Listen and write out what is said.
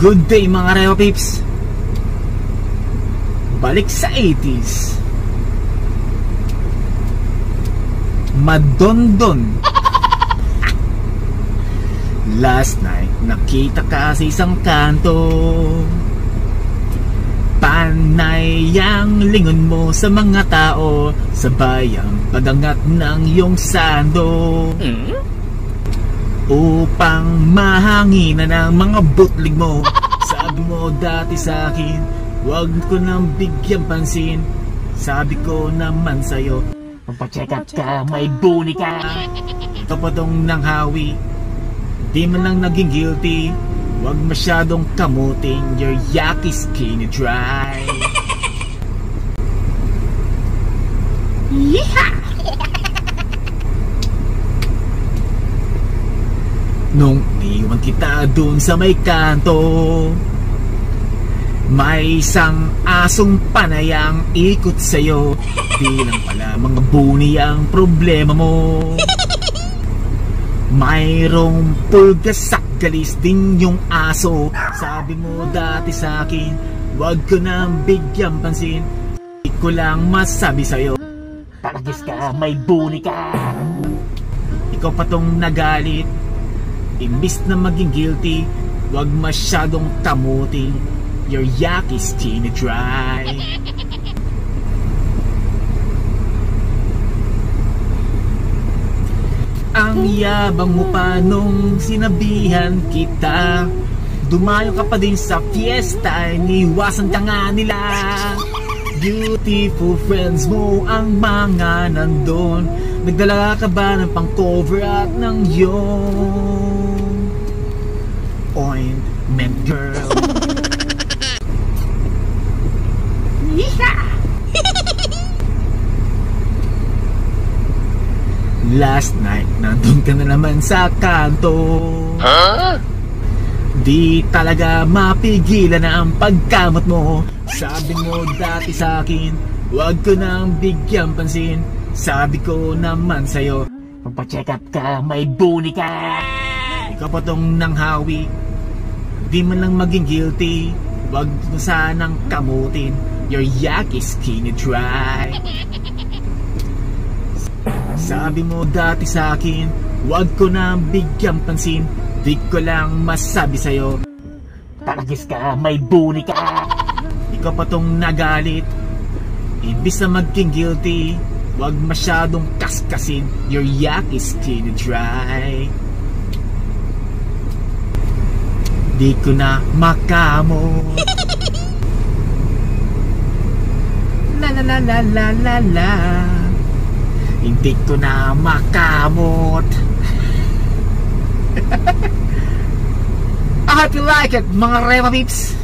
Good day mga Rewa Peeps. Balik sa 80s. Madondon. Last night nakita ka sa isang kanto. Panay ang lingon mo sa mga tao, sabay ang pagangat ng iyong sando. Upang mahanginan ang mga butlig mo. Sabi mo dati sa akin, wag ko nang bigyan pansin. Sabi ko naman sa'yo, papacheck up ka, may buni ka. Ito pa tong nanghawi, di man lang naging guilty. Wag masyadong kamuting, your yucky skinny dry. Yeehaw! Nung iwan kita dun sa may kanto, may isang asong panayang ikot sa'yo. Di lang pala mga buni ang problema mo. Mayroong pulgas sa galis din yung aso. Sabi mo dati sa akin, wag ko nang bigyan pansin. Di ko lang masabi sa'yo, paragis ka, may buni ka. Ikaw pa tong nagalit. Imbis na maging guilty, wag masyadong kamuting, your yucky skinny dry. Ang yabang mo pa nung sinabihan kita, dumayo ka pa din sa fiesta, iniwasan ka nga nila. Beautiful friends mo ang mga nandun, nagdala ka ba ng pang-cover at ng iyong ointment girl? Last night, nandun ka na naman sa kanto. Di talaga mapigilan na ang pagkamot mo. Sabi mo dati sa akin, wag ko nang bigyan pansin. Sabi ko naman sa'yo, papacheck up ka, may buni ka. Ikaw pa tong nanghawi, di man lang maging guilty. Wag mo sanang kamutin, your yucky skinny dry. Sabi mo dati sa akin, wag ko nang bigyan pansin. Di ko lang masabi sa'yo, paragis ka, may buni ka. Ikaw pa tong nagalit. Ibis na maging guilty, wag masyadong kaskasin, your yucky skinny dry. Di ko na makamot. La la la la la la la. Hindi ko na makamot. I hope you like it, mga Rewa Peeps.